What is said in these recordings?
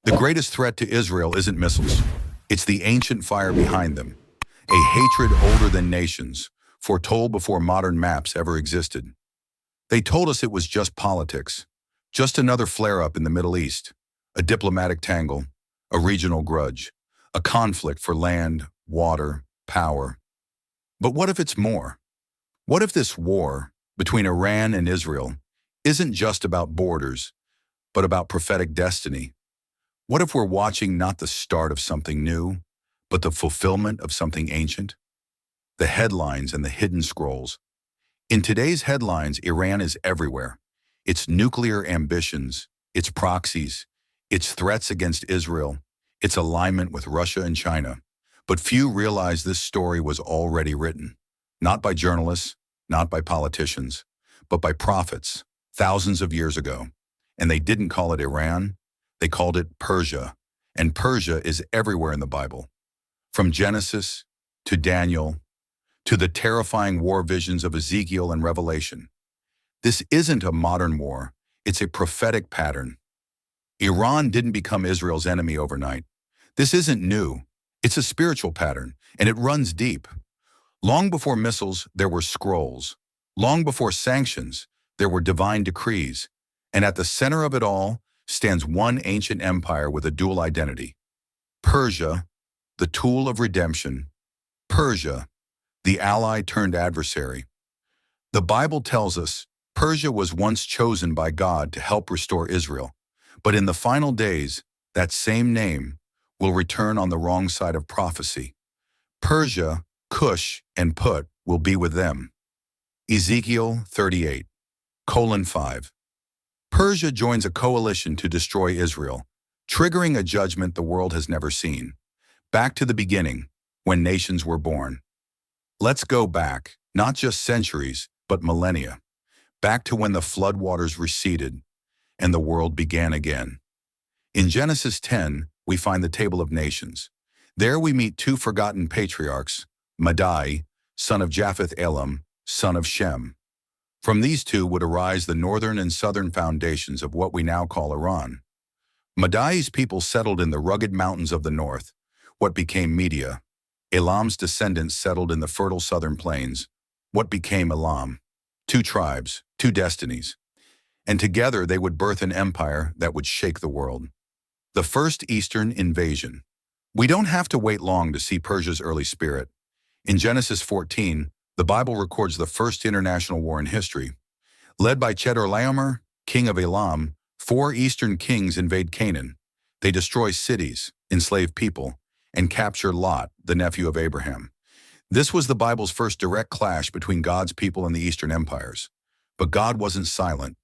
The greatest threat to Israel isn't missiles. It's the ancient fire behind them, a hatred older than nations, foretold before modern maps ever existed. They told us it was just politics, just another flare-up in the Middle East, a diplomatic tangle, a regional grudge, a conflict for land, water, power. But what if it's more? What if this war between Iran and Israel isn't just about borders, but about prophetic destiny? What if we're watching not the start of something new, but the fulfillment of something ancient? The headlines and the hidden scrolls. In today's headlines, Iran is everywhere. Its nuclear ambitions, its proxies, its threats against Israel, its alignment with Russia and China. But few realize this story was already written, not by journalists, not by politicians, but by prophets thousands of years ago. And they didn't call it Iran, they called it Persia. And Persia is everywhere in the Bible. From Genesis to Daniel to the terrifying war visions of Ezekiel and Revelation. This isn't a modern war, it's a prophetic pattern. Iran didn't become Israel's enemy overnight. This isn't new. It's a spiritual pattern, and it runs deep. Long before missiles, there were scrolls. Long before sanctions, there were divine decrees. And at the center of it all stands one ancient empire with a dual identity. Persia, the tool of redemption. Persia, the ally turned adversary. The Bible tells us Persia was once chosen by God to help restore Israel. But in the final days, that same name will return on the wrong side of prophecy. Persia, Cush, and Put will be with them. Ezekiel 38:5. Persia joins a coalition to destroy Israel, triggering a judgment the world has never seen. Back to the beginning, when nations were born. Let's go back, not just centuries, but millennia. Back to when the floodwaters receded and the world began again. In Genesis 10, we find the Table of Nations. There we meet two forgotten patriarchs, Madai, son of Japheth Elam, son of Shem. From these two would arise the northern and southern foundations of what we now call Iran. Madai's people settled in the rugged mountains of the north, what became Media. Elam's descendants settled in the fertile southern plains, what became Elam. Two tribes, two destinies. And together they would birth an empire that would shake the world. The first Eastern invasion. We don't have to wait long to see Persia's early spirit. In Genesis 14, the Bible records the first international war in history. Led by Chedorlaomer, king of Elam, 4 eastern kings invade Canaan. They destroy cities, enslave people, and capture Lot, the nephew of Abraham. This was the Bible's first direct clash between God's people and the Eastern empires. But God wasn't silent.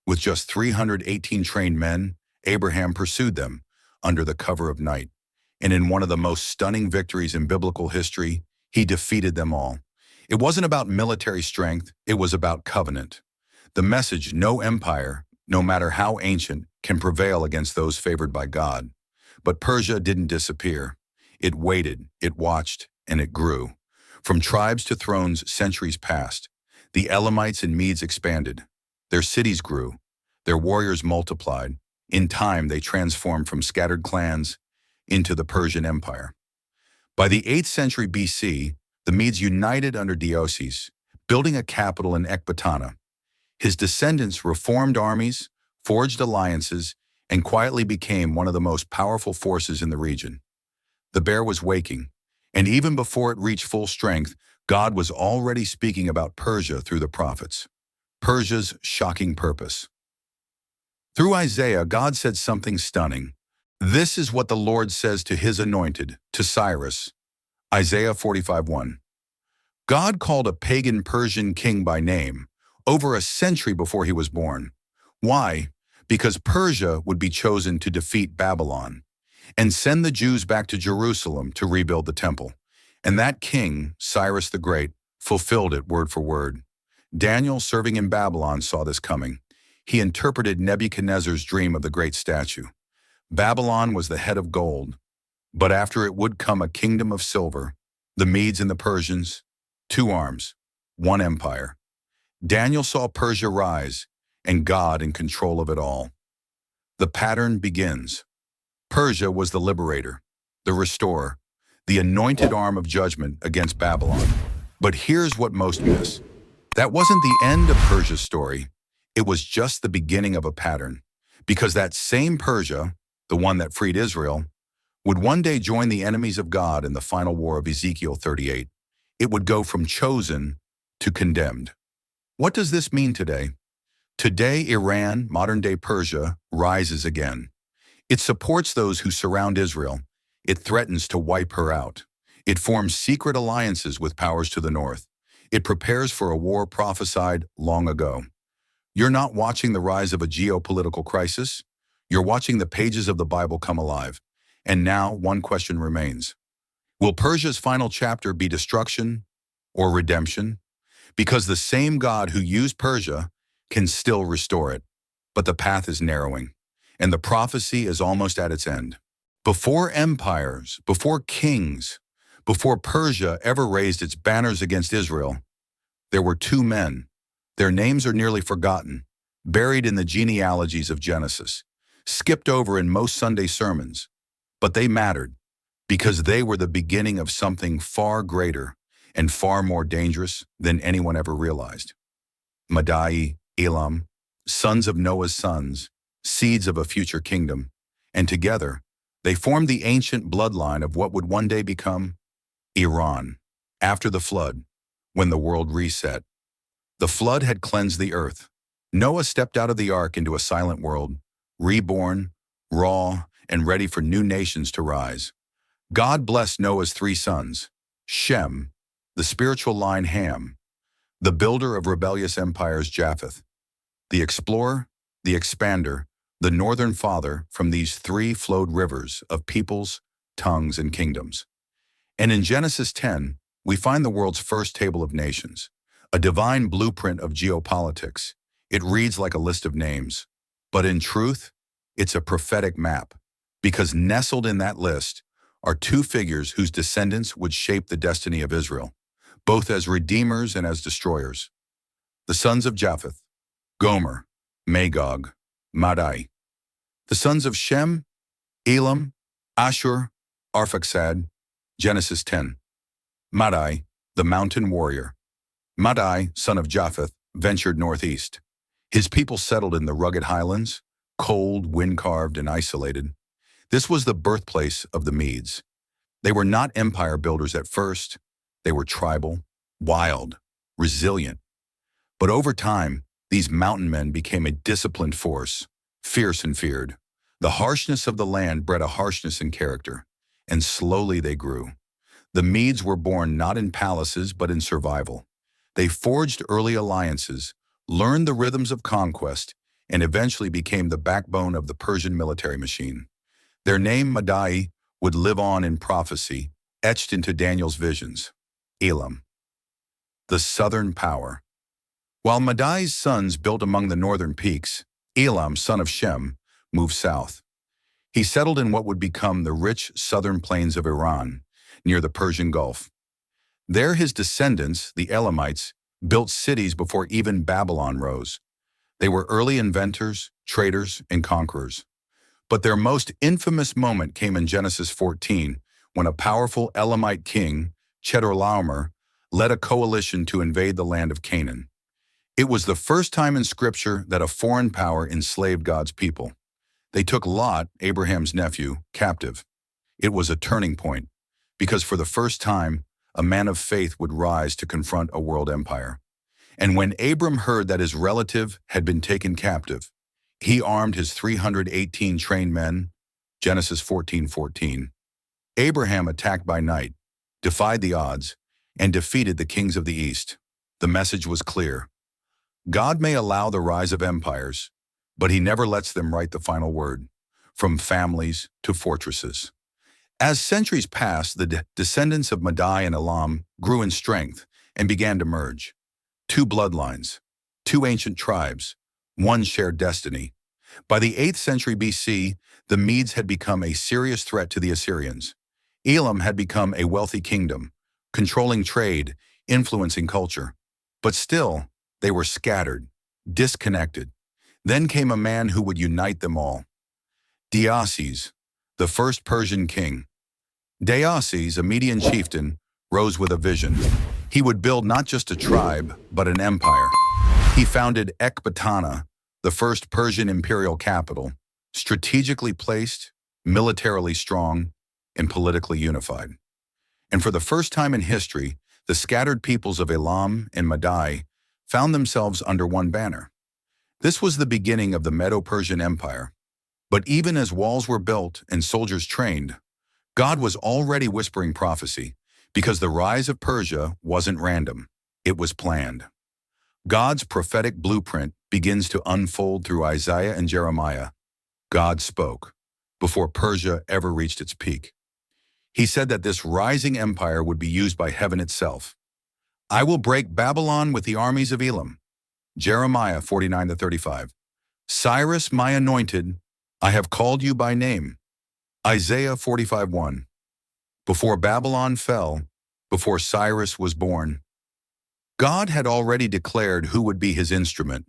With just 318 trained men, Abraham pursued them under the cover of night. And in one of the most stunning victories in biblical history, he defeated them all. It wasn't about military strength, it was about covenant. The message, no empire, no matter how ancient, can prevail against those favored by God. But Persia didn't disappear. It waited, it watched, and it grew. From tribes to thrones, centuries passed. The Elamites and Medes expanded. Their cities grew. Their warriors multiplied. In time, they transformed from scattered clans into the Persian Empire. By the 8th century BC, the Medes united under Deioces, building a capital in Ecbatana. His descendants reformed armies, forged alliances, and quietly became one of the most powerful forces in the region. The bear was waking, and even before it reached full strength, God was already speaking about Persia through the prophets. Persia's shocking purpose. Through Isaiah, God said something stunning. This is what the Lord says to his anointed, to Cyrus. Isaiah 45:1. God called a pagan Persian king by name, over a century before he was born. Why? Because Persia would be chosen to defeat Babylon and send the Jews back to Jerusalem to rebuild the temple. And that king, Cyrus the Great, fulfilled it word for word. Daniel, serving in Babylon, saw this coming. He interpreted Nebuchadnezzar's dream of the great statue. Babylon was the head of gold, but after it would come a kingdom of silver, the Medes and the Persians, 2 arms, 1 empire. Daniel saw Persia rise, and God in control of it all. The pattern begins. Persia was the liberator, the restorer, the anointed arm of judgment against Babylon. But here's what most miss. That wasn't the end of Persia's story. It was just the beginning of a pattern. Because that same Persia, the one that freed Israel, would one day join the enemies of God in the final war of Ezekiel 38. It would go from chosen to condemned. What does this mean today? Today, Iran, modern-day Persia, rises again. It supports those who surround Israel. It threatens to wipe her out. It forms secret alliances with powers to the north. It prepares for a war prophesied long ago. You're not watching the rise of a geopolitical crisis. You're watching the pages of the Bible come alive. And now, one question remains. Will Persia's final chapter be destruction or redemption? Because the same God who used Persia can still restore it. But the path is narrowing, and the prophecy is almost at its end. Before empires, before kings, before Persia ever raised its banners against Israel, there were two men. Their names are nearly forgotten, buried in the genealogies of Genesis, skipped over in most Sunday sermons. But they mattered, because they were the beginning of something far greater and far more dangerous than anyone ever realized. Madai, Elam, sons of Noah's sons, seeds of a future kingdom, and together, they formed the ancient bloodline of what would one day become Iran. After the flood, when the world reset, the flood had cleansed the earth. Noah stepped out of the ark into a silent world, reborn, raw, and ready for new nations to rise. God blessed Noah's three sons, Shem, the spiritual line Ham, the builder of rebellious empires Japheth, the explorer, the expander, the northern father. From these three flowed rivers of peoples, tongues, and kingdoms. And in Genesis 10, we find the world's first table of nations, a divine blueprint of geopolitics. It reads like a list of names, but in truth, it's a prophetic map, because nestled in that list are two figures whose descendants would shape the destiny of Israel, both as redeemers and as destroyers. The sons of Japheth, Gomer, Magog, Madai. The sons of Shem, Elam, Ashur, Arphaxad. Genesis 10. Madai, the mountain warrior. Madai, son of Japheth, ventured northeast. His people settled in the rugged highlands, cold, wind-carved, and isolated. This was the birthplace of the Medes. They were not empire builders at first. They were tribal, wild, resilient. But over time, these mountain men became a disciplined force, fierce and feared. The harshness of the land bred a harshness in character, and slowly they grew. The Medes were born not in palaces but in survival. They forged early alliances, learned the rhythms of conquest, and eventually became the backbone of the Persian military machine. Their name, Madai, would live on in prophecy, etched into Daniel's visions. Elam, the southern power. While Madai's sons built among the northern peaks, Elam, son of Shem, moved south. He settled in what would become the rich southern plains of Iran, near the Persian Gulf. There his descendants, the Elamites, built cities before even Babylon rose. They were early inventors, traders, and conquerors. But their most infamous moment came in Genesis 14, when a powerful Elamite king, Chedorlaomer, led a coalition to invade the land of Canaan. It was the first time in Scripture that a foreign power enslaved God's people. They took Lot, Abraham's nephew, captive. It was a turning point, because for the first time, a man of faith would rise to confront a world empire. And when Abram heard that his relative had been taken captive, he armed his 318 trained men, Genesis 14:14. Abraham attacked by night, defied the odds, and defeated the kings of the east. The message was clear. God may allow the rise of empires, but he never lets them write the final word, from families to fortresses. As centuries passed, the descendants of Madai and Elam grew in strength and began to merge. Two bloodlines, two ancient tribes, one shared destiny. By the 8th century BC, the Medes had become a serious threat to the Assyrians. Elam had become a wealthy kingdom, controlling trade, influencing culture. But still, they were scattered, disconnected. Then came a man who would unite them all. Deioces, The first Persian king. Deioces, a Median chieftain, rose with a vision. He would build not just a tribe, but an empire. He founded Ecbatana, the first Persian imperial capital, strategically placed, militarily strong, and politically unified. And for the first time in history, the scattered peoples of Elam and Madai found themselves under one banner. This was the beginning of the Medo-Persian Empire. But even as walls were built and soldiers trained, God was already whispering prophecy, because the rise of Persia wasn't random, it was planned. God's prophetic blueprint begins to unfold through Isaiah and Jeremiah. God spoke, before Persia ever reached its peak. He said that this rising empire would be used by heaven itself. I will break Babylon with the armies of Elam. Jeremiah 49-35. Cyrus, my anointed, I have called you by name. Isaiah 45:1. Before Babylon fell, before Cyrus was born, God had already declared who would be his instrument.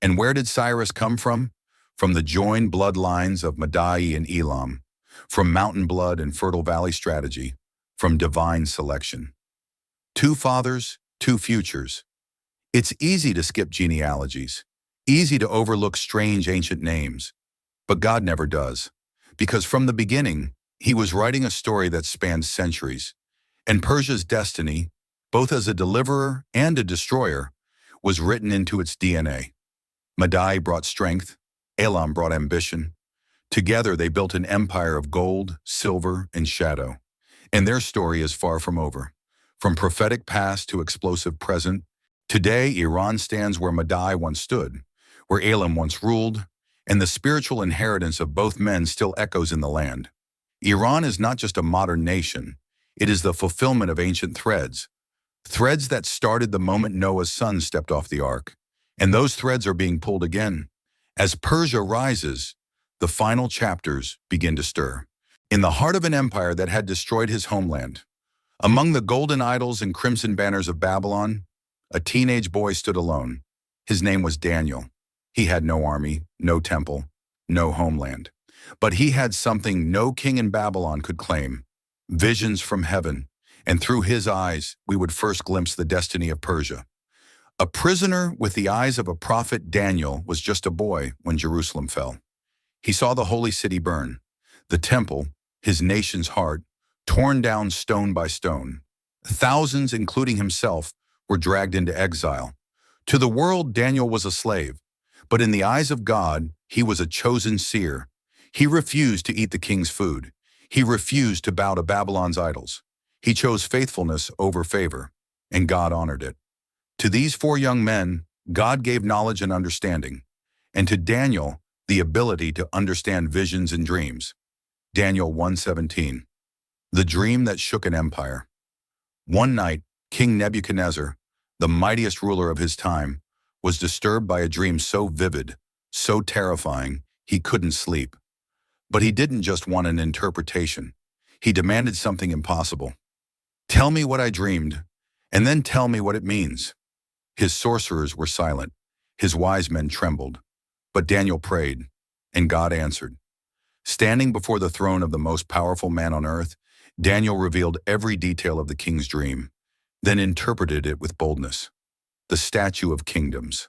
And where did Cyrus come from? From the joined bloodlines of Madai and Elam, from mountain blood and fertile valley strategy, from divine selection. Two fathers, two futures. It's easy to skip genealogies, easy to overlook strange ancient names, but God never does, because from the beginning, he was writing a story that spans centuries, and Persia's destiny, both as a deliverer and a destroyer, was written into its DNA. Madai brought strength, Elam brought ambition. Together they built an empire of gold, silver, and shadow. And their story is far from over. From prophetic past to explosive present, today Iran stands where Madai once stood, where Elam once ruled, and the spiritual inheritance of both men still echoes in the land. Iran is not just a modern nation, it is the fulfillment of ancient threads. Threads that started the moment Noah's son stepped off the ark. And those threads are being pulled again. As Persia rises, the final chapters begin to stir. In the heart of an empire that had destroyed his homeland, among the golden idols and crimson banners of Babylon, a teenage boy stood alone. His name was Daniel. He had no army, no temple, no homeland. But he had something no king in Babylon could claim: visions from heaven. And through his eyes, we would first glimpse the destiny of Persia. A prisoner with the eyes of a prophet, Daniel was just a boy when Jerusalem fell. He saw the holy city burn, the temple, his nation's heart, torn down stone by stone. Thousands, including himself, were dragged into exile. To the world, Daniel was a slave, but in the eyes of God, he was a chosen seer. He refused to eat the king's food. He refused to bow to Babylon's idols. He chose faithfulness over favor, and God honored it. To these four young men, God gave knowledge and understanding, and to Daniel, the ability to understand visions and dreams. Daniel 1:17. The dream that shook an empire. One night, King Nebuchadnezzar, the mightiest ruler of his time, was disturbed by a dream so vivid, so terrifying, he couldn't sleep. But he didn't just want an interpretation. He demanded something impossible. Tell me what I dreamed, and then tell me what it means. His sorcerers were silent. His wise men trembled. But Daniel prayed, and God answered. Standing before the throne of the most powerful man on earth, Daniel revealed every detail of the king's dream, then interpreted it with boldness. The statue of kingdoms.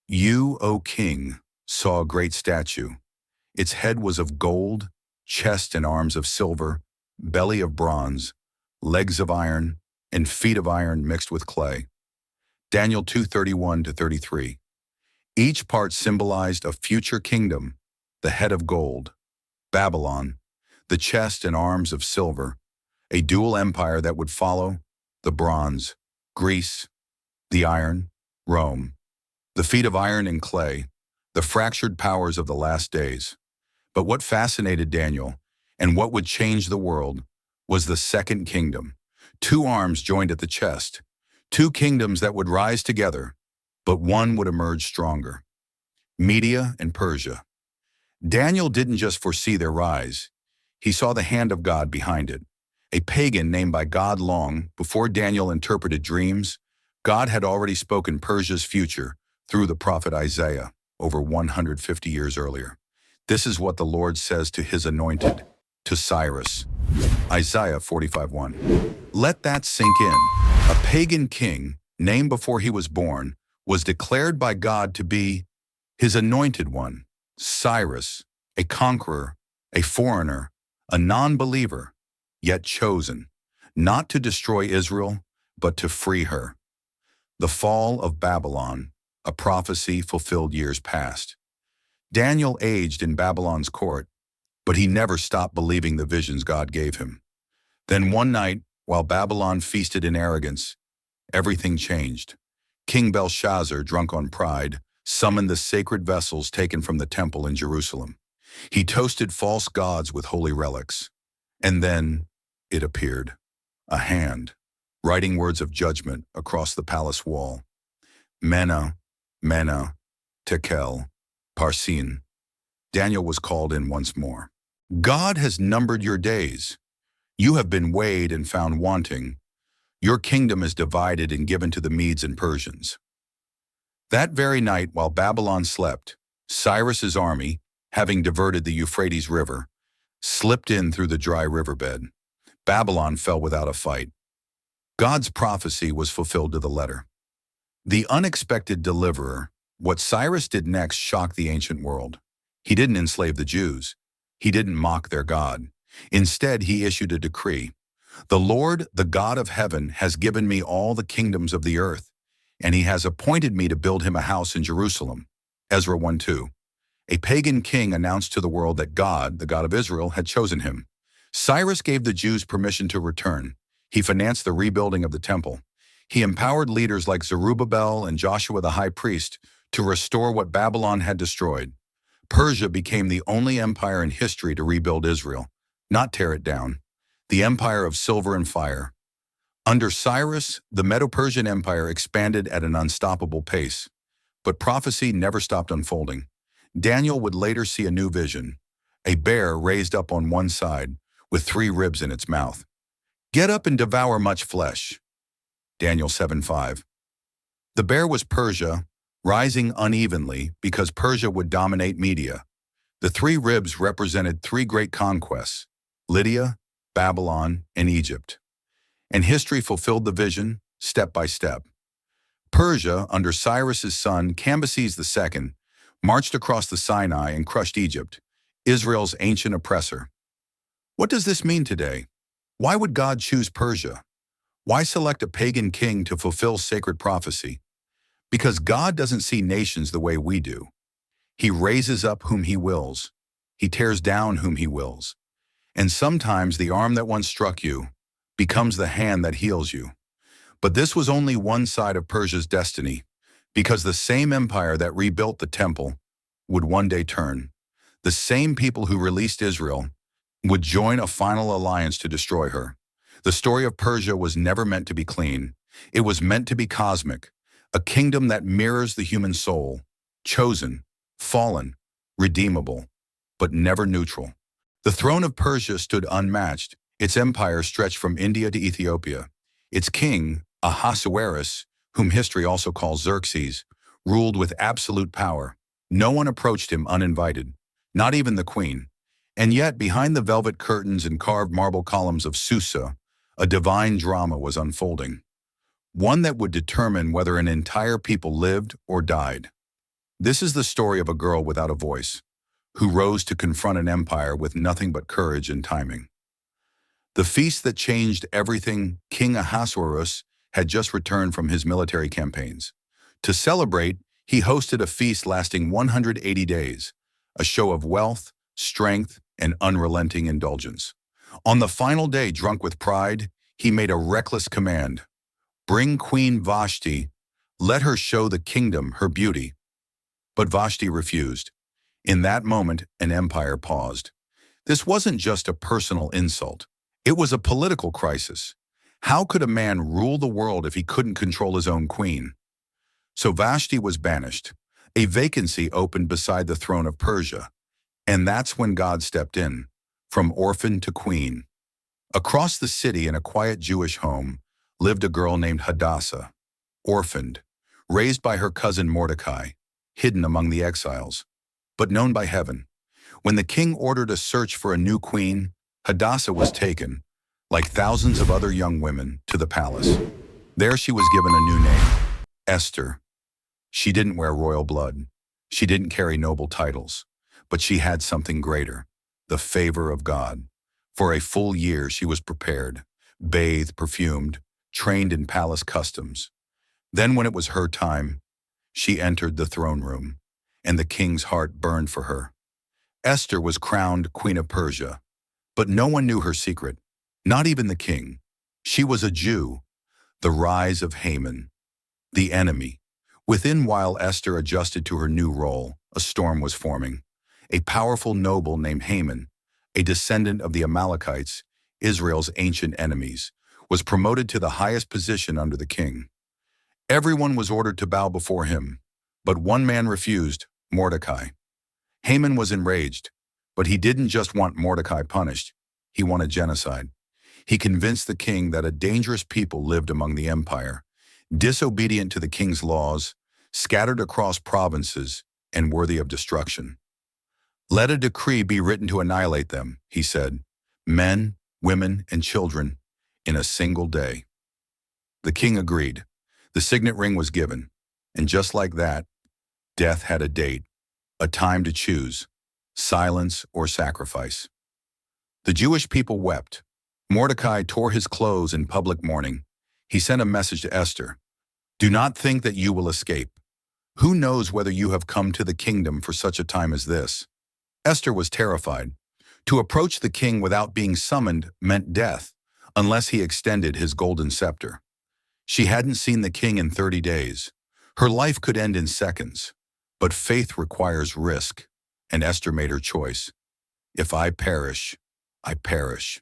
You, O king, saw a great statue. Its head was of gold, chest and arms of silver, belly of bronze, legs of iron, and feet of iron mixed with clay. Daniel 2:31-33. Each part symbolized a future kingdom: the head of gold, Babylon; the chest and arms of silver, a dual empire that would follow; the bronze, Greece; the iron, Rome; the feet of iron and clay, the fractured powers of the last days. But what fascinated Daniel, and what would change the world, was the second kingdom. Two arms joined at the chest, two kingdoms that would rise together, but one would emerge stronger. Media and Persia. Daniel didn't just foresee their rise. He saw the hand of God behind it. A pagan named by God long before Daniel interpreted dreams, God had already spoken Persia's future through the prophet Isaiah over 150 years earlier. This is what the Lord says to his anointed, to Cyrus. Isaiah 45:1. Let that sink in. A pagan king, named before he was born, was declared by God to be his anointed one, Cyrus, a conqueror, a foreigner, a non-believer, yet chosen, not to destroy Israel, but to free her. The fall of Babylon, a prophecy fulfilled years past. Daniel aged in Babylon's court, but he never stopped believing the visions God gave him. Then one night, while Babylon feasted in arrogance, everything changed. King Belshazzar, drunk on pride, summoned the sacred vessels taken from the temple in Jerusalem. He toasted false gods with holy relics. And then it appeared, a hand, writing words of judgment across the palace wall. Mene, Mene, Tekel, Parsin. Daniel was called in once more. God has numbered your days. You have been weighed and found wanting. Your kingdom is divided and given to the Medes and Persians. That very night, while Babylon slept, Cyrus's army, having diverted the Euphrates River, slipped in through the dry riverbed. Babylon fell without a fight. God's prophecy was fulfilled to the letter. The unexpected deliverer, what Cyrus did next shocked the ancient world. He didn't enslave the Jews. He didn't mock their God. Instead, he issued a decree. The Lord, the God of heaven, has given me all the kingdoms of the earth, and he has appointed me to build him a house in Jerusalem. Ezra 1:2. A pagan king announced to the world that God, the God of Israel, had chosen him. Cyrus gave the Jews permission to return. He financed the rebuilding of the temple. He empowered leaders like Zerubbabel and Joshua the high priest to restore what Babylon had destroyed. Persia became the only empire in history to rebuild Israel, not tear it down. The empire of silver and fire. Under Cyrus, the Medo-Persian Empire expanded at an unstoppable pace. But prophecy never stopped unfolding. Daniel would later see a new vision. A bear raised up on one side, with 3 ribs in its mouth. Get up and devour much flesh. Daniel 7:5. The bear was Persia, rising unevenly because Persia would dominate Media. The 3 ribs represented 3 great conquests: Lydia, Babylon, and Egypt. And history fulfilled the vision, step by step. Persia, under Cyrus's son Cambyses II, marched across the Sinai and crushed Egypt, Israel's ancient oppressor. What does this mean today? Why would God choose Persia? Why select a pagan king to fulfill sacred prophecy? Because God doesn't see nations the way we do. He raises up whom he wills. He tears down whom he wills. And sometimes the arm that once struck you becomes the hand that heals you. But this was only one side of Persia's destiny, because the same empire that rebuilt the temple would one day turn. The same people who released Israel would join a final alliance to destroy her. The story of Persia was never meant to be clean. It was meant to be cosmic, a kingdom that mirrors the human soul, chosen, fallen, redeemable, but never neutral. The throne of Persia stood unmatched. Its empire stretched from India to Ethiopia. Its king, Ahasuerus, whom history also calls Xerxes, ruled with absolute power. No one approached him uninvited, not even the queen. And yet, behind the velvet curtains and carved marble columns of Susa, a divine drama was unfolding. One that would determine whether an entire people lived or died. This is the story of a girl without a voice, who rose to confront an empire with nothing but courage and timing. The feast that changed everything, King Ahasuerus had just returned from his military campaigns. To celebrate, he hosted a feast lasting 180 days, a show of wealth, strength, and unrelenting indulgence. On the final day, drunk with pride, he made a reckless command. Bring Queen Vashti, let her show the kingdom her beauty. But Vashti refused. In that moment, an empire paused. This wasn't just a personal insult. It was a political crisis. How could a man rule the world if he couldn't control his own queen? So Vashti was banished. A vacancy opened beside the throne of Persia. And that's when God stepped in, from orphan to queen. Across the city in a quiet Jewish home lived a girl named Hadassah, orphaned, raised by her cousin Mordecai, hidden among the exiles, but known by heaven. When the king ordered a search for a new queen, Hadassah was taken, like thousands of other young women, to the palace. There she was given a new name, Esther. She didn't wear royal blood. She didn't carry noble titles. But she had something greater, the favor of God. For a full year she was prepared, bathed, perfumed, trained in palace customs. Then when it was her time, she entered the throne room, and the king's heart burned for her. Esther was crowned Queen of Persia, but no one knew her secret, not even the king. She was a Jew, the rise of Haman, the enemy. Within, while Esther adjusted to her new role, a storm was forming. A powerful noble named Haman, a descendant of the Amalekites, Israel's ancient enemies, was promoted to the highest position under the king. Everyone was ordered to bow before him, but one man refused, Mordecai. Haman was enraged, but he didn't just want Mordecai punished, he wanted genocide. He convinced the king that a dangerous people lived among the empire, disobedient to the king's laws, scattered across provinces, and worthy of destruction. Let a decree be written to annihilate them, he said, men, women, and children, in a single day. The king agreed. The signet ring was given, and just like that, death had a date, a time to choose, silence or sacrifice. The Jewish people wept. Mordecai tore his clothes in public mourning. He sent a message to Esther. Do not think that you will escape. Who knows whether you have come to the kingdom for such a time as this? Esther was terrified. To approach the king without being summoned meant death, unless he extended his golden scepter. She hadn't seen the king in 30 days. Her life could end in seconds. But faith requires risk, and Esther made her choice. If I perish, I perish.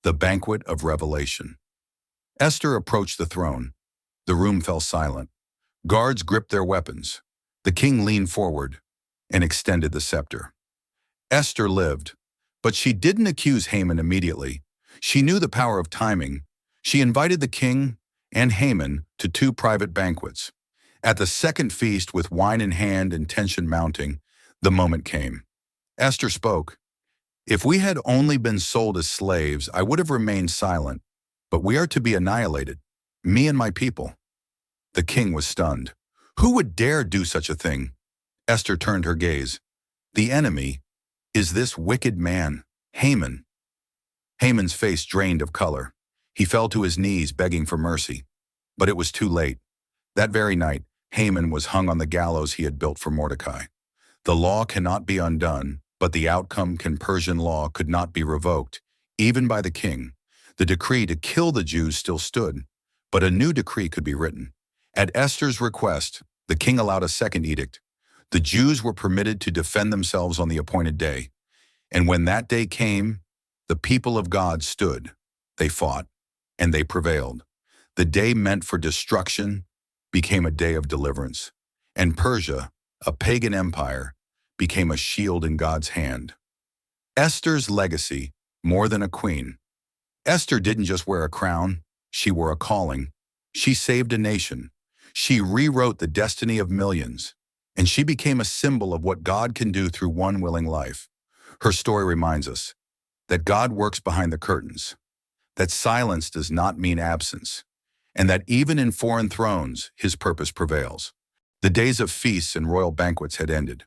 The banquet of revelation. Esther approached the throne. The room fell silent. Guards gripped their weapons. The king leaned forward and extended the scepter. Esther lived, but she didn't accuse Haman immediately. She knew the power of timing. She invited the king and Haman to 2 private banquets. At the second feast, with wine in hand and tension mounting, the moment came. Esther spoke. If we had only been sold as slaves, I would have remained silent, but we are to be annihilated, me and my people. The king was stunned. Who would dare do such a thing? Esther turned her gaze. The enemy is this wicked man, Haman. Haman's face drained of color. He fell to his knees begging for mercy. But it was too late. That very night, Haman was hung on the gallows he had built for Mordecai. The law cannot be undone, but the outcome can Persian law could not be revoked, even by the king. The decree to kill the Jews still stood, but a new decree could be written. At Esther's request, the king allowed a second edict. The Jews were permitted to defend themselves on the appointed day. And when that day came, the people of God stood. They fought, and they prevailed. The day meant for destruction became a day of deliverance. And Persia, a pagan empire, became a shield in God's hand. Esther's legacy, more than a queen. Esther didn't just wear a crown, she wore a calling. She saved a nation. She rewrote the destiny of millions. And she became a symbol of what God can do through one willing life. Her story reminds us that God works behind the curtains, that silence does not mean absence, and that even in foreign thrones, his purpose prevails. The days of feasts and royal banquets had ended.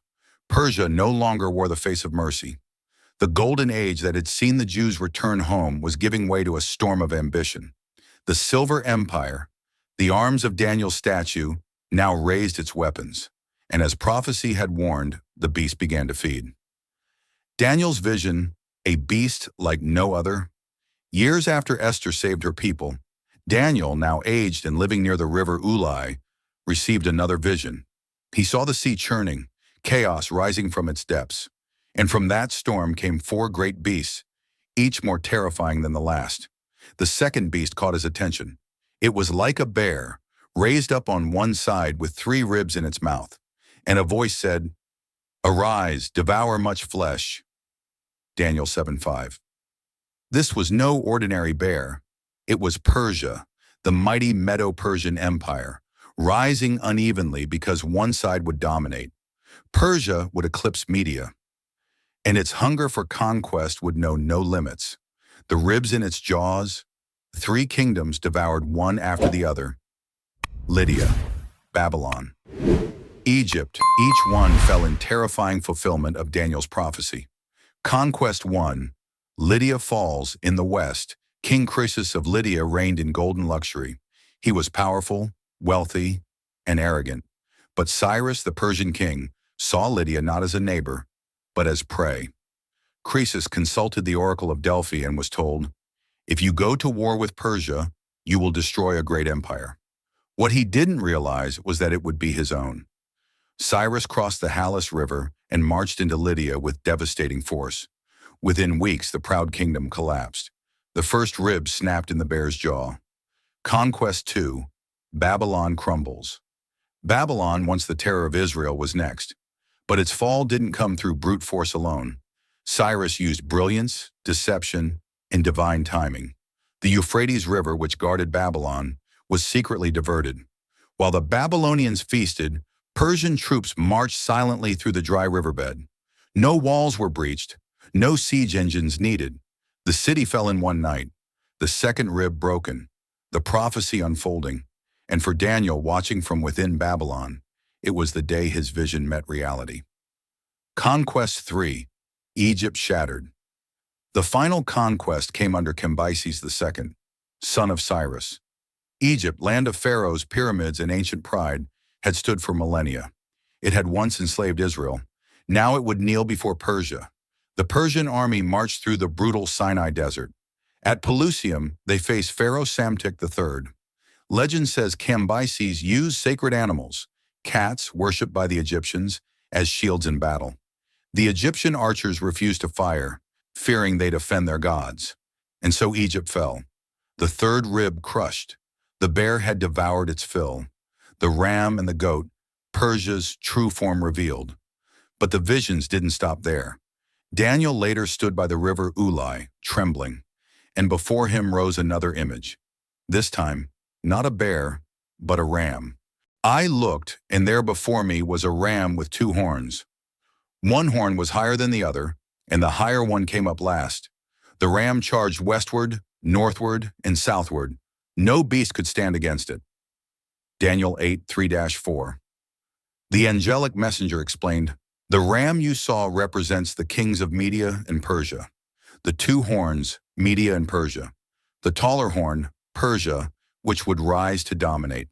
Persia no longer wore the face of mercy. The golden age that had seen the Jews return home was giving way to a storm of ambition. The Silver Empire, the arms of Daniel's statue, now raised its weapons. And as prophecy had warned, the beast began to feed. Daniel's vision, a beast like no other. Years after Esther saved her people, Daniel, now aged and living near the river Ulai, received another vision. He saw the sea churning, chaos rising from its depths. And from that storm came 4 great beasts, each more terrifying than the last. The second beast caught his attention. It was like a bear, raised up on one side with 3 ribs in its mouth. And a voice said, "Arise, devour much flesh." Daniel 7:5. This was no ordinary bear. It was Persia, the mighty Medo-Persian Empire, rising unevenly because one side would dominate. Persia would eclipse Media. and its hunger for conquest would know no limits. The ribs in its jaws, 3 kingdoms devoured one after the other: Lydia, Babylon, Egypt. Each one fell in terrifying fulfillment of Daniel's prophecy. Conquest 1. Lydia falls. In the west, King Croesus of Lydia reigned in golden luxury. He was powerful, wealthy, and arrogant. But Cyrus, the Persian king, saw Lydia not as a neighbor, but as prey. Croesus consulted the oracle of Delphi and was told, "If you go to war with Persia, you will destroy a great empire." What he didn't realize was that it would be his own. Cyrus crossed the Halys River and marched into Lydia with devastating force. Within weeks, the proud kingdom collapsed. The first rib snapped in the bear's jaw. Conquest 2. Babylon crumbles. Babylon, once the terror of Israel, was next. But its fall didn't come through brute force alone. Cyrus used brilliance, deception, and divine timing. The Euphrates River, which guarded Babylon, was secretly diverted. While the Babylonians feasted, Persian troops marched silently through the dry riverbed. No walls were breached, no siege engines needed. The city fell in one night, the second rib broken, the prophecy unfolding. And for Daniel, watching from within Babylon, it was the day his vision met reality. Conquest 3. Egypt shattered. The final conquest came under Cambyses II, son of Cyrus. Egypt, land of pharaohs, pyramids, and ancient pride, had stood for millennia. It had once enslaved Israel. Now it would kneel before Persia. The Persian army marched through the brutal Sinai desert. At Pelusium, they faced Pharaoh Psamtik III. Legend says Cambyses used sacred animals, cats worshipped by the Egyptians, as shields in battle. The Egyptian archers refused to fire, fearing they'd offend their gods. And so Egypt fell. The third rib crushed. The bear had devoured its fill. The ram and the goat, Persia's true form revealed. But the visions didn't stop there. Daniel later stood by the river Ulai, trembling, and before him rose another image. This time, not a bear, but a ram. I looked, and there before me was a ram with 2 horns. One horn was higher than the other, and the higher one came up last. The ram charged westward, northward, and southward. No beast could stand against it. Daniel 8:3-4. The angelic messenger explained, "The ram you saw represents the kings of Media and Persia. The 2 horns, Media and Persia. The taller horn, Persia, which would rise to dominate."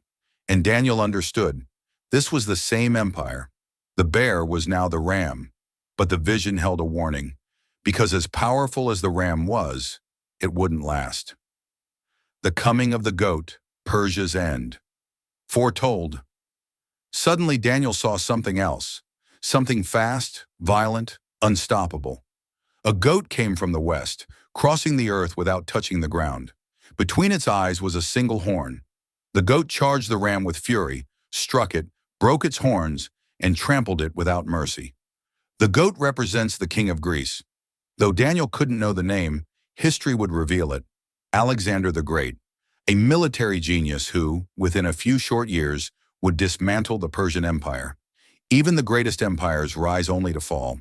And Daniel understood. This was the same empire. The bear was now the ram, but the vision held a warning, because as powerful as the ram was, it wouldn't last. The coming of the goat, Persia's end. Foretold. Suddenly Daniel saw something else, something fast, violent, unstoppable. A goat came from the west, crossing the earth without touching the ground. Between its eyes was a single horn. The goat charged the ram with fury, struck it, broke its horns, and trampled it without mercy. The goat represents the king of Greece. Though Daniel couldn't know the name, history would reveal it: Alexander the Great, a military genius who, within a few short years, would dismantle the Persian Empire. Even the greatest empires rise only to fall.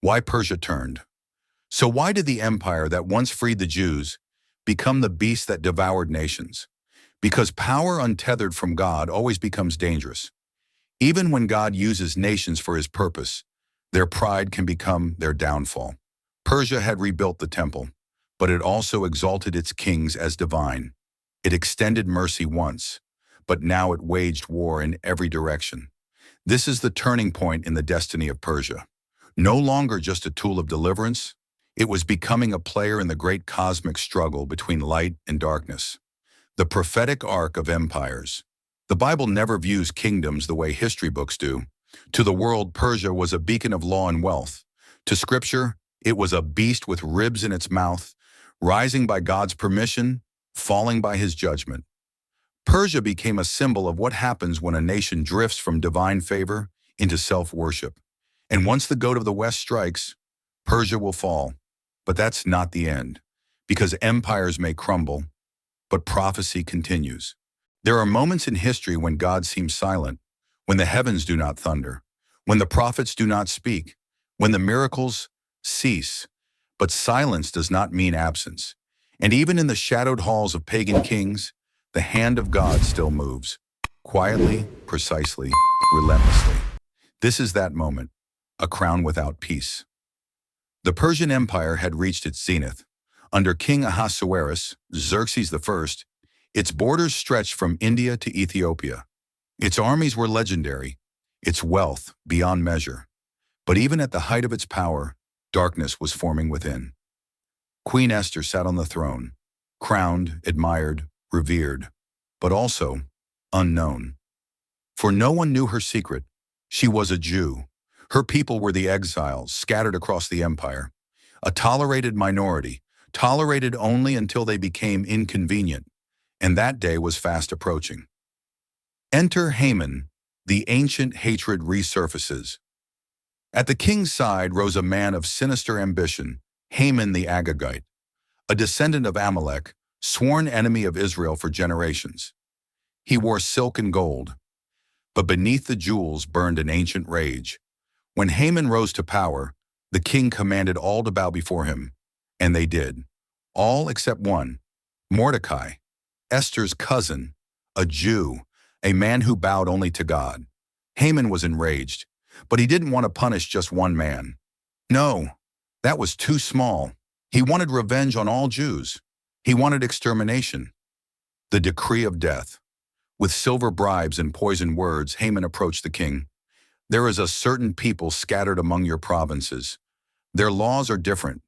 Why Persia turned. So why did the empire that once freed the Jews become the beast that devoured nations? Because power untethered from God always becomes dangerous. Even when God uses nations for his purpose, their pride can become their downfall. Persia had rebuilt the temple, but it also exalted its kings as divine. It extended mercy once, but now it waged war in every direction. This is the turning point in the destiny of Persia. No longer just a tool of deliverance, it was becoming a player in the great cosmic struggle between light and darkness. The prophetic arc of empires. The Bible never views kingdoms the way history books do. To the world, Persia was a beacon of law and wealth. To Scripture, it was a beast with ribs in its mouth, rising by God's permission, falling by his judgment. Persia became a symbol of what happens when a nation drifts from divine favor into self-worship. And once the goat of the West strikes, Persia will fall. But that's not the end, because empires may crumble, but prophecy continues. There are moments in history when God seems silent, when the heavens do not thunder, when the prophets do not speak, When the miracles cease, but silence does not mean absence. And even in the shadowed halls of pagan kings, the hand of God still moves, quietly, precisely, relentlessly. This is that moment, a crown without peace. The Persian Empire had reached its zenith. Under King Ahasuerus, Xerxes I, its borders stretched from India to Ethiopia. Its armies were legendary, its wealth beyond measure. But even at the height of its power, darkness was forming within. Queen Esther sat on the throne, crowned, admired, revered, but also unknown. For no one knew her secret. She was a Jew. Her people were the exiles scattered across the empire, a tolerated minority, tolerated only until they became inconvenient, and that day was fast approaching. Enter Haman, the ancient hatred resurfaces. At the king's side rose a man of sinister ambition, Haman the Agagite, a descendant of Amalek, sworn enemy of Israel for generations. He wore silk and gold, but beneath the jewels burned an ancient rage. When Haman rose to power, the king commanded all to bow before him, and they did. All except one, Mordecai, Esther's cousin, a Jew, a man who bowed only to God. Haman was enraged, but he didn't want to punish just one man. No, that was too small. He wanted revenge on all Jews. He wanted extermination. The decree of death. With silver bribes and poisoned words, Haman approached the king. There is a certain people scattered among your provinces. Their laws are different.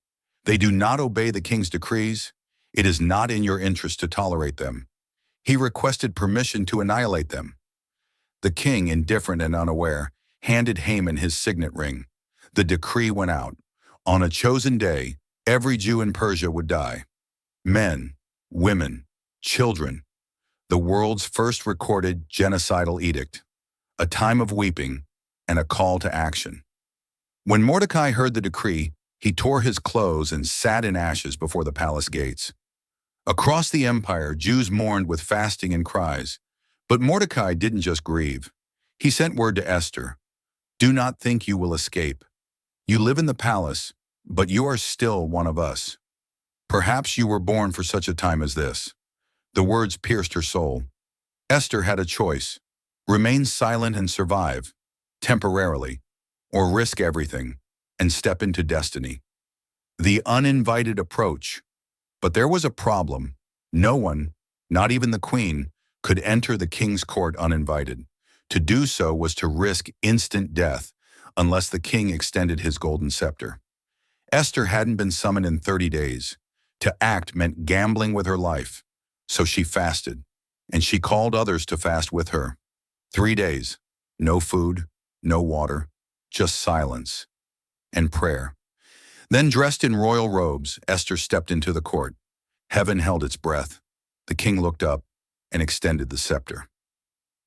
They do not obey the king's decrees. It is not in your interest to tolerate them. He requested permission to annihilate them. The king, indifferent and unaware, handed Haman his signet ring. The decree went out. On a chosen day, every Jew in Persia would die. Men, women, children. The world's first recorded genocidal edict. A time of weeping and a call to action. When Mordecai heard the decree, he tore his clothes and sat in ashes before the palace gates. Across the empire, Jews mourned with fasting and cries. But Mordecai didn't just grieve. He sent word to Esther, "Do not think you will escape. You live in the palace, but you are still one of us. Perhaps you were born for such a time as this." The words pierced her soul. Esther had a choice: remain silent and survive, temporarily, or risk everything and step into destiny. The uninvited approach. But there was a problem. No one, not even the queen, could enter the king's court uninvited. To do so was to risk instant death unless the king extended his golden scepter. Esther hadn't been summoned in 30 days. To act meant gambling with her life. So she fasted, and she called others to fast with her. 3 days, no food, no water, just silence and prayer. Then, dressed in royal robes, Esther stepped into the court. Heaven held its breath. The king looked up and extended the scepter.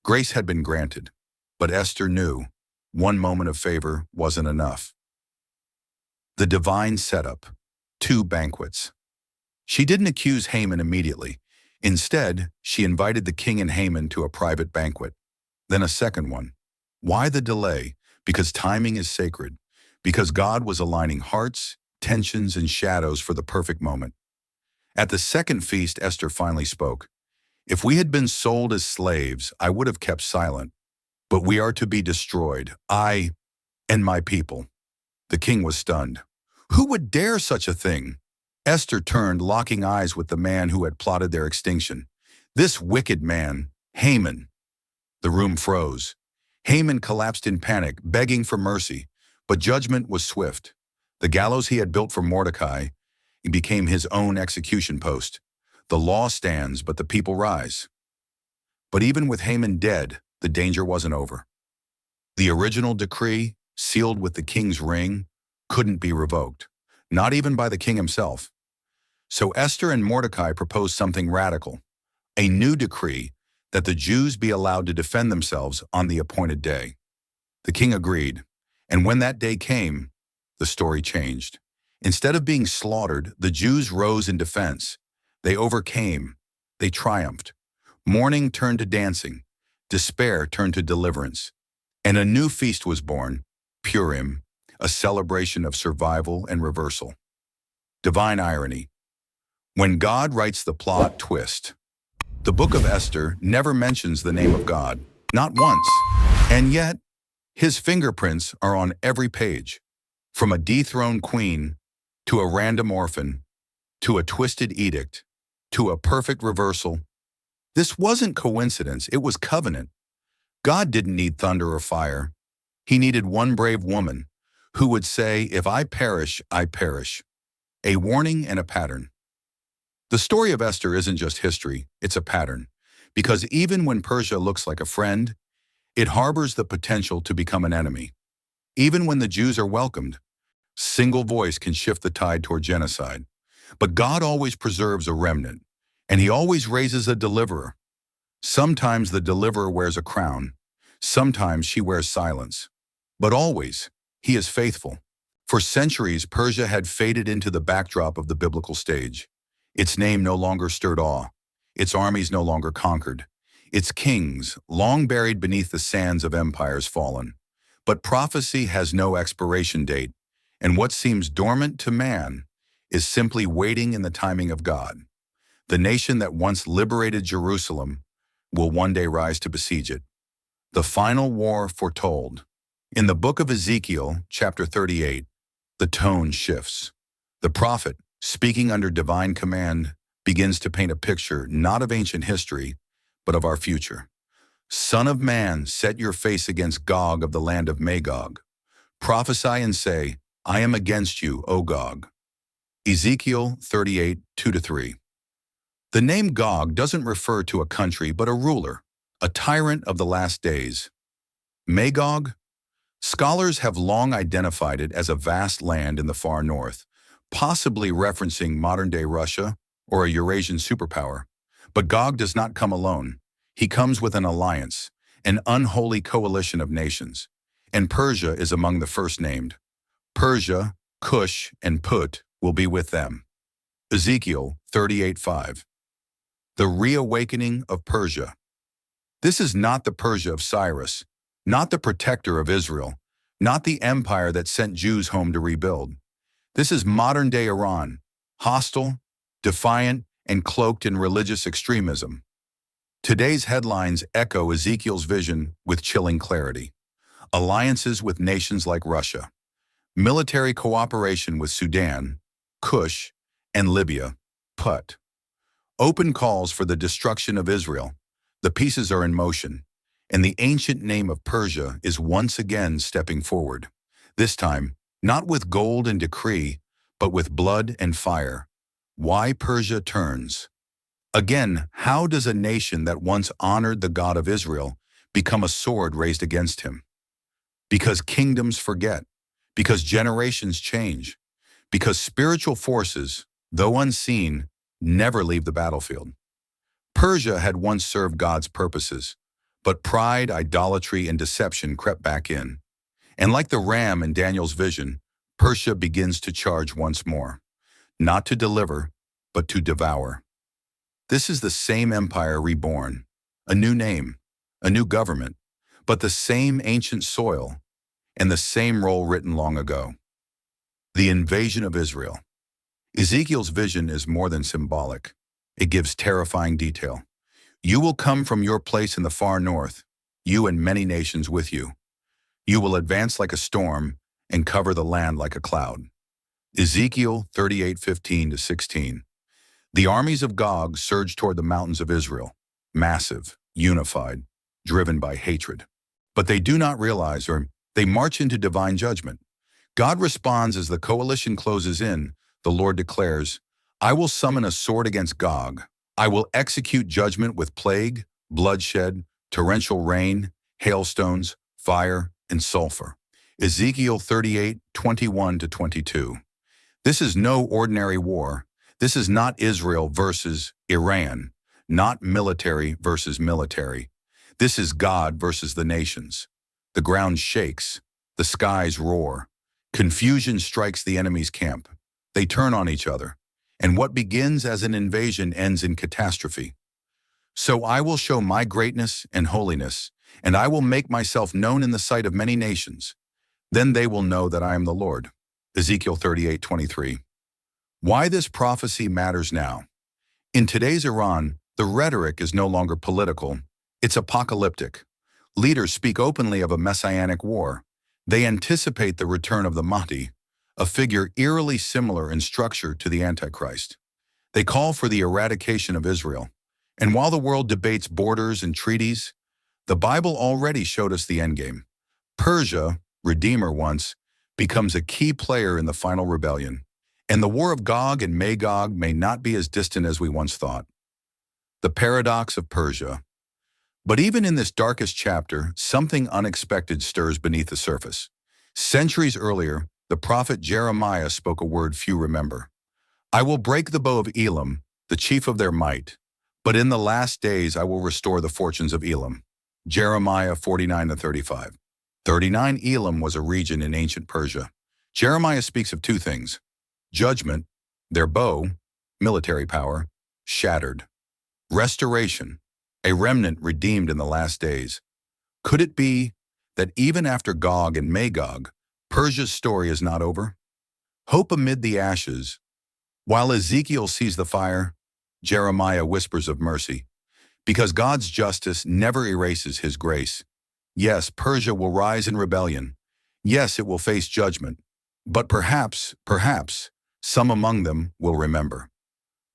Grace had been granted, but Esther knew one moment of favor wasn't enough. The divine setup, 2 banquets. She didn't accuse Haman immediately. Instead, she invited the king and Haman to a private banquet. Then a second one. Why the delay? Because timing is sacred. Because God was aligning hearts, tensions, and shadows for the perfect moment. At the second feast, Esther finally spoke. "If we had been sold as slaves, I would have kept silent. But we are to be destroyed, I and my people." The king was stunned. Who would dare such a thing? Esther turned, locking eyes with the man who had plotted their extinction. This wicked man, Haman. The room froze. Haman collapsed in panic, begging for mercy. But judgment was swift. The gallows he had built for Mordecai became his own execution post. The law stands, but the people rise. But even with Haman dead, the danger wasn't over. The original decree, sealed with the king's ring, couldn't be revoked, not even by the king himself. So Esther and Mordecai proposed something radical, a new decree that the Jews be allowed to defend themselves on the appointed day. The king agreed. And when that day came, the story changed. Instead of being slaughtered, the Jews rose in defense. They overcame. They triumphed. Mourning turned to dancing. Despair turned to deliverance. And a new feast was born, Purim, a celebration of survival and reversal. Divine irony. When God writes the plot twist, the book of Esther never mentions the name of God, not once. And yet, his fingerprints are on every page, from a dethroned queen to a random orphan, to a twisted edict, to a perfect reversal. This wasn't coincidence, it was covenant. God didn't need thunder or fire. He needed one brave woman who would say, "If I perish, I perish." A warning and a pattern. The story of Esther isn't just history, it's a pattern. Because even when Persia looks like a friend, it harbors the potential to become an enemy. Even when the Jews are welcomed, single voice can shift the tide toward genocide. But God always preserves a remnant, and he always raises a deliverer. Sometimes the deliverer wears a crown, sometimes she wears silence. But always, he is faithful. For centuries, Persia had faded into the backdrop of the biblical stage. Its name no longer stirred awe. Its armies no longer conquered. Its kings, long buried beneath the sands of empires fallen. But prophecy has no expiration date, and what seems dormant to man is simply waiting in the timing of God. The nation that once liberated Jerusalem will one day rise to besiege it. The final war foretold. In the book of Ezekiel, chapter 38, the tone shifts. The prophet, speaking under divine command, begins to paint a picture not of ancient history, but of our future. Son of man, set your face against Gog of the land of Magog. Prophesy and say, I am against you, O Gog. Ezekiel 38, 2-3. The name Gog doesn't refer to a country but a ruler, a tyrant of the last days. Magog? Scholars have long identified it as a vast land in the far north, possibly referencing modern-day Russia or a Eurasian superpower. But Gog does not come alone. He comes with an alliance, an unholy coalition of nations. And Persia is among the first named. Persia, Cush, and Put will be with them. Ezekiel 38:5. The reawakening of Persia. This is not the Persia of Cyrus, not the protector of Israel, not the empire that sent Jews home to rebuild. This is modern-day Iran, hostile, defiant, and cloaked in religious extremism. Today's headlines echo Ezekiel's vision with chilling clarity. Alliances with nations like Russia. Military cooperation with Sudan, Cush, and Libya, Put. Open calls for the destruction of Israel. The pieces are in motion, and the ancient name of Persia is once again stepping forward. This time, not with gold and decree, but with blood and fire. Why Persia turns. Again, how does a nation that once honored the God of Israel become a sword raised against him? Because kingdoms forget, because generations change, because spiritual forces, though unseen, never leave the battlefield. Persia had once served God's purposes, but pride, idolatry, and deception crept back in. And like the ram in Daniel's vision, Persia begins to charge once more, not to deliver, but to devour. This is the same empire reborn, a new name, a new government, but the same ancient soil and the same role written long ago. The invasion of Israel. Ezekiel's vision is more than symbolic. It gives terrifying detail. You will come from your place in the far north, you and many nations with you. You will advance like a storm and cover the land like a cloud. Ezekiel 38:15-16. The armies of Gog surge toward the mountains of Israel, massive, unified, driven by hatred. But they do not realize, or they march into divine judgment. God responds as the coalition closes in. The Lord declares, I will summon a sword against Gog. I will execute judgment with plague, bloodshed, torrential rain, hailstones, fire, and sulfur. Ezekiel 38:21-22. This is no ordinary war. This is not Israel versus Iran, not military versus military. This is God versus the nations. The ground shakes, the skies roar. Confusion strikes the enemy's camp. They turn on each other, and what begins as an invasion ends in catastrophe. So I will show my greatness and holiness, and I will make myself known in the sight of many nations. Then they will know that I am the Lord. Ezekiel 38:23. Why this prophecy matters now. In today's Iran, the rhetoric is no longer political, it's apocalyptic. Leaders speak openly of a messianic war. They anticipate the return of the Mahdi, a figure eerily similar in structure to the Antichrist. They call for the eradication of Israel. And while the world debates borders and treaties, the Bible already showed us the endgame. Persia, Redeemer once, becomes a key player in the final rebellion. And the war of Gog and Magog may not be as distant as we once thought. The paradox of Persia. But even in this darkest chapter, something unexpected stirs beneath the surface. Centuries earlier, the prophet Jeremiah spoke a word few remember. I will break the bow of Elam, the chief of their might, but in the last days I will restore the fortunes of Elam. Jeremiah 49:35. 39 Elam was a region in ancient Persia. Jeremiah speaks of two things: judgment, their bow, military power, shattered; restoration, a remnant redeemed in the last days. Could it be that even after Gog and Magog, Persia's story is not over? Hope amid the ashes. While Ezekiel sees the fire, Jeremiah whispers of mercy. Because God's justice never erases his grace. Yes, Persia will rise in rebellion. Yes, it will face judgment. But perhaps, some among them will remember,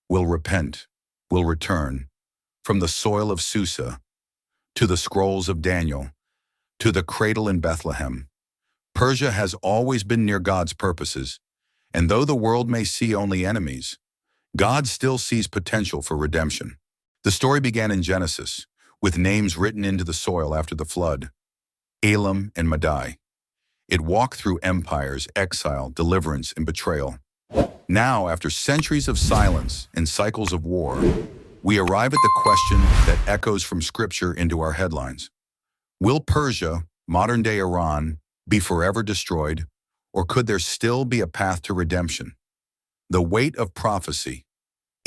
will repent, will return. From the soil of Susa, to the scrolls of Daniel, to the cradle in Bethlehem. Persia has always been near God's purposes, and though the world may see only enemies, God still sees potential for redemption. The story began in Genesis, with names written into the soil after the flood: Elam and Madai. It walked through empires, exile, deliverance, and betrayal. Now, after centuries of silence and cycles of war, we arrive at the question that echoes from Scripture into our headlines. Will Persia, modern-day Iran, be forever destroyed, or could there still be a path to redemption? The weight of prophecy.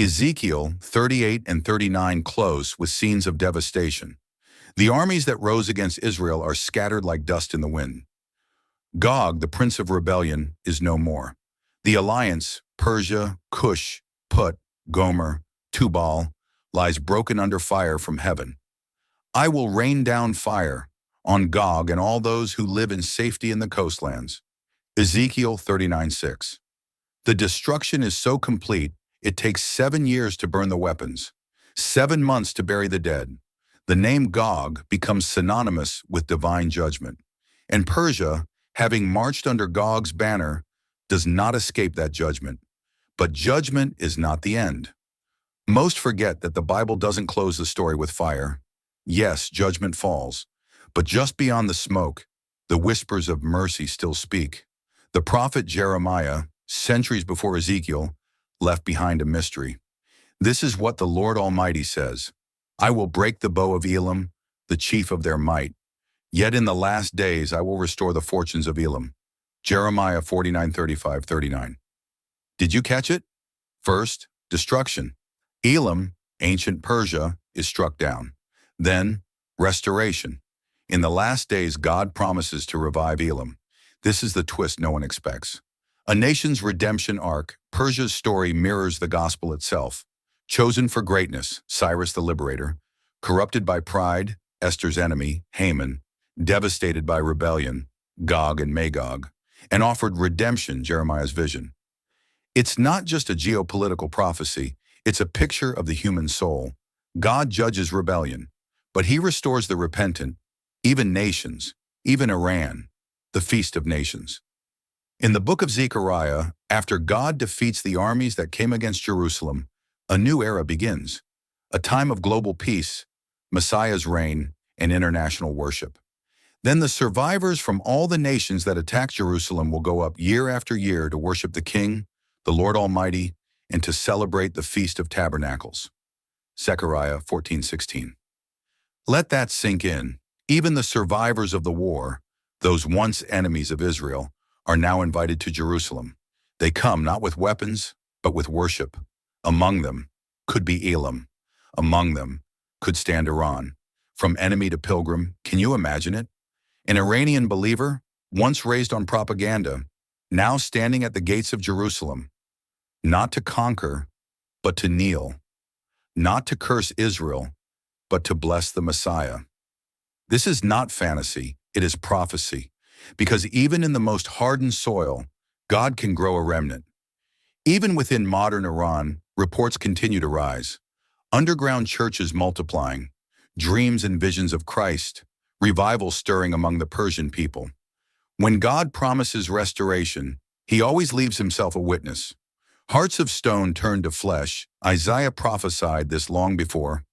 Ezekiel 38 and 39 close with scenes of devastation. The armies that rose against Israel are scattered like dust in the wind. Gog, the prince of rebellion, is no more. The alliance, Persia, Cush, Put, Gomer, Tubal, lies broken under fire from heaven. I will rain down fire on Gog and all those who live in safety in the coastlands. Ezekiel 39:6. The destruction is so complete, it takes 7 years to burn the weapons, 7 months to bury the dead. The name Gog becomes synonymous with divine judgment. And Persia, having marched under Gog's banner, does not escape that judgment. But judgment is not the end. Most forget that the Bible doesn't close the story with fire. Yes, judgment falls, but just beyond the smoke, the whispers of mercy still speak. The prophet Jeremiah, centuries before Ezekiel, left behind a mystery. This is what the Lord Almighty says: I will break the bow of Elam, the chief of their might. Yet in the last days I will restore the fortunes of Elam. Jeremiah 49:35-39. Did you catch it? First, destruction. Elam, ancient Persia, is struck down. Then, restoration. In the last days, God promises to revive Elam. This is the twist no one expects. A nation's redemption arc, Persia's story mirrors the gospel itself. Chosen for greatness, Cyrus the Liberator. Corrupted by pride, Esther's enemy, Haman. Devastated by rebellion, Gog and Magog. And offered redemption, Jeremiah's vision. It's not just a geopolitical prophecy. It's a picture of the human soul. God judges rebellion, but he restores the repentant, even nations, even Iran, the feast of nations. In the book of Zechariah, after God defeats the armies that came against Jerusalem, a new era begins, a time of global peace, Messiah's reign, and international worship. Then the survivors from all the nations that attacked Jerusalem will go up year after year to worship the King, the Lord Almighty, and to celebrate the Feast of Tabernacles. Zechariah 14:16. Let that sink in. Even the survivors of the war, those once enemies of Israel, are now invited to Jerusalem. They come not with weapons, but with worship. Among them could be Elam. Among them could stand Iran. From enemy to pilgrim, can you imagine it? An Iranian believer, once raised on propaganda, now standing at the gates of Jerusalem, not to conquer, but to kneel, not to curse Israel, but to bless the Messiah. This is not fantasy, it is prophecy, because even in the most hardened soil, God can grow a remnant. Even within modern Iran, reports continue to rise. Underground churches multiplying, dreams and visions of Christ, revival stirring among the Persian people. When God promises restoration, he always leaves himself a witness. Hearts of stone turned to flesh. Isaiah prophesied this long before.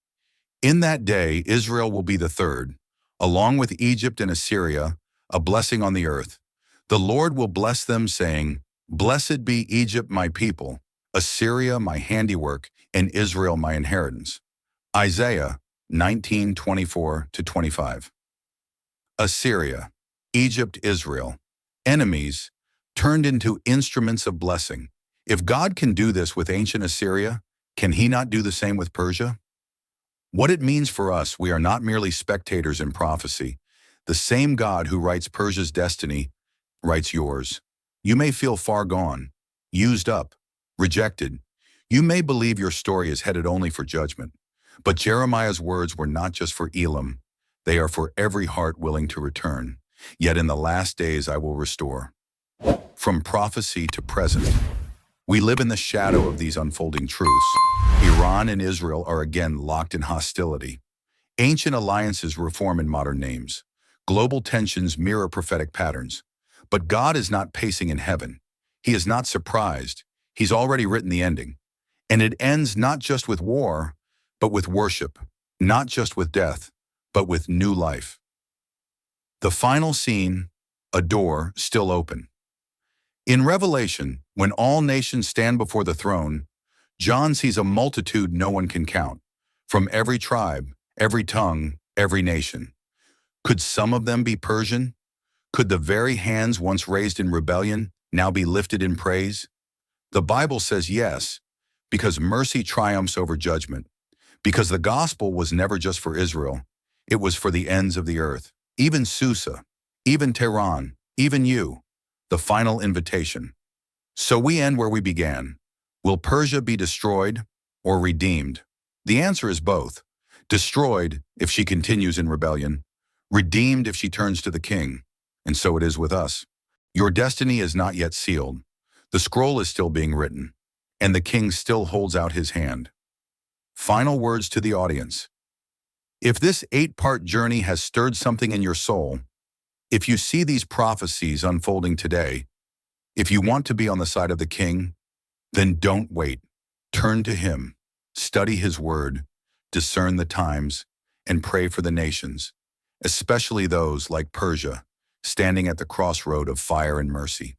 In that day, Israel will be the third, along with Egypt and Assyria, a blessing on the earth. The Lord will bless them, saying, "Blessed be Egypt, my people, Assyria, my handiwork, and Israel, my inheritance." Isaiah 19:24-25. Assyria, Egypt, Israel, enemies turned into instruments of blessing. If God can do this with ancient Assyria, can he not do the same with Persia? What it means for us, we are not merely spectators in prophecy. The same God who writes Persia's destiny writes yours. You may feel far gone, used up, rejected. You may believe your story is headed only for judgment. But Jeremiah's words were not just for Elam. They are for every heart willing to return. Yet in the last days I will restore. From prophecy to present, we live in the shadow of these unfolding truths. Iran and Israel are again locked in hostility. Ancient alliances reform in modern names. Global tensions mirror prophetic patterns. But God is not pacing in heaven. He is not surprised. He's already written the ending. And it ends not just with war, but with worship. Not just with death, but with new life. The final scene, a door still open. In Revelation, when all nations stand before the throne, John sees a multitude no one can count, from every tribe, every tongue, every nation. Could some of them be Persian? Could the very hands once raised in rebellion now be lifted in praise? The Bible says yes, because mercy triumphs over judgment, because the gospel was never just for Israel, it was for the ends of the earth, even Susa, even Tehran, even you. The final invitation. So we end where we began. Will Persia be destroyed or redeemed? The answer is both. Destroyed if she continues in rebellion, redeemed if she turns to the king. And so it is with us. Your destiny is not yet sealed. The scroll is still being written, and the king still holds out his hand. Final words to the audience. If this 8-part journey has stirred something in your soul, if you see these prophecies unfolding today, if you want to be on the side of the king, then don't wait. Turn to him, study his word, discern the times, and pray for the nations, especially those like Persia, standing at the crossroad of fire and mercy.